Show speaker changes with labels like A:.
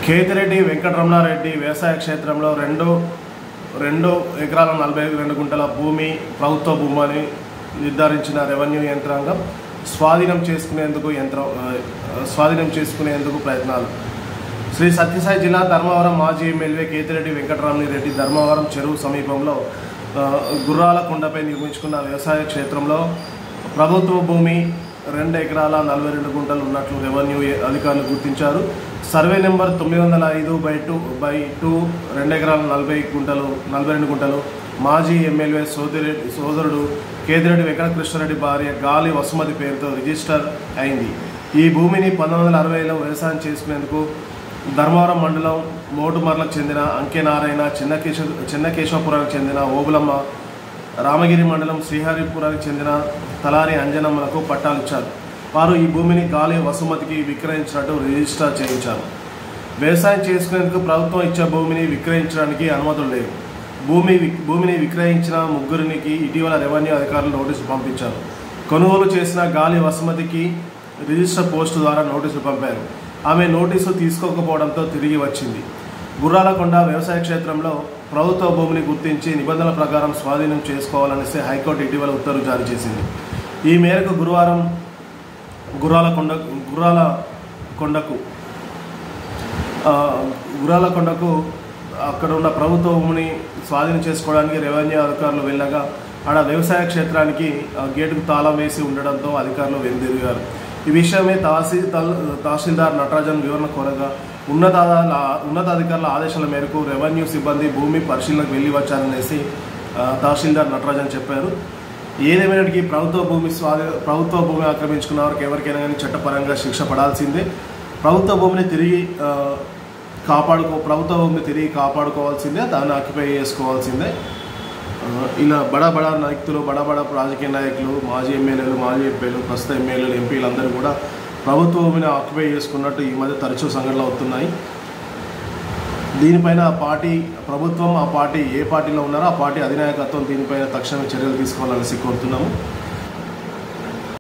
A: కేతిరెడ్డి వెంకటరమణారెడ్డి వ్యవసాయ క్షేత్రంలో రెండు ఎకరాల 42 గుంటల భూమి ప్రభుత్వ భూమి అని నిర్ధారించిన రెవెన్యూ యంత్రాంగం స్వాధీనం చేసుకునేందుకు ప్రయత్నాలు. శ్రీ సత్యసాయి జిల్లా ధర్మవరం మాజీ ఎమ్మెల్యే కేతిరెడ్డి వెంకటరమణారెడ్డి ధర్మవరం చెరువు సమీపంలో గుర్రాల కొండపై నిర్మించుకున్న వ్యవసాయ క్షేత్రంలో ప్రభుత్వ భూమి 2 ఎకరాల 42 గుంటలు ఉన్నట్లు రెవెన్యూ అధికారులు గుర్తించారు. సర్వే నెంబర్ 905/2 2 ఎకరాల 42 గుంటలు మాజీ ఎమ్మెల్యే సోదరుడు కేతిరెడ్డి వెంకటకృష్ణారెడ్డి భార్య గాలి వసుమతి పేరుతో రిజిస్టర్ అయింది. ఈ భూమిని 1960లో వ్యవసాయం చేసుకునేందుకు ధర్మవరం మండలం మోటుమర్లకు చెందిన అంకె నారాయణ, చిన్నకేశవపురానికి చెందిన ఓబులమ్మ, రామగిరి మండలం శ్రీహరిపురానికి చెందిన తలారి అంజనమ్మలకు పట్టాలు ఇచ్చారు. వారు ఈ భూమిని గాలి వసుమతికి విక్రయించినట్టు రిజిస్టర్ చేయించారు. వ్యవసాయం చేసుకునేందుకు ప్రభుత్వం ఇచ్చే భూమిని విక్రయించడానికి అనుమతులు లేవు. భూమిని విక్రయించిన ముగ్గురికి ఇటీవల రెవెన్యూ అధికారులు నోటీసులు పంపించారు. కొనుగోలు చేసిన గాలి వసుమతికి రిజిస్టర్ పోస్టు ద్వారా నోటీసులు పంపారు. ఆమె నోటీసు తీసుకోకపోవడంతో తిరిగి వచ్చింది. గుర్రాలకొండ వ్యవసాయ క్షేత్రంలో ప్రభుత్వ భూమిని గుర్తించి నిబంధనల ప్రకారం స్వాధీనం చేసుకోవాలనేసి హైకోర్టు ఇటీవల ఉత్తర్వులు జారీ చేసింది. ఈ మేరకు గురువారం గుర్రాలకొండకు అక్కడ ఉన్న ప్రభుత్వ భూమిని స్వాధీనం చేసుకోవడానికి రెవెన్యూ అధికారులు వెళ్ళగా ఆడ వ్యవసాయ క్షేత్రానికి గేటుకు తాళం వేసి ఉండడంతో అధికారులు వెనుదిరిగారు. ఈ విషయమే తహసీల్దార్ నటరాజన్ వివరణ కోరగా ఉన్నతాధికారుల ఆదేశాల మేరకు రెవెన్యూ సిబ్బంది భూమి పరిశీలనకు వెళ్ళి వచ్చారనేసి తహసీల్దార్ నటరాజన్ చెప్పారు. ఏదేమైనటికీ ప్రభుత్వ భూమి ఆక్రమించుకున్న వారికి ఎవరికైనా కానీ చట్టపరంగా శిక్ష పడాల్సిందే. ప్రభుత్వ భూమిని తిరిగి కాపాడుకోవాల్సిందే, దాన్ని ఆక్యుపై చేసుకోవాల్సిందే. ఇలా బడా నాయకులు, బడా రాజకీయ నాయకులు, మాజీ ఎమ్మెల్యేలు, మాజీ ఎంపీలు, ప్రస్తుత ఎమ్మెల్యేలు, ఎంపీలు అందరూ కూడా ప్రభుత్వ భూమిని ఆక్యుపై చేసుకున్నట్టు ఈ మధ్య తరచూ సంఘటనలు అవుతున్నాయి. దీనిపైన ప్రభుత్వం ఏ పార్టీలో ఉన్నారో ఆ పార్టీ అధినాయకత్వం దీనిపైన తక్షణమే చర్యలు తీసుకోవాలని కోరుతున్నాము.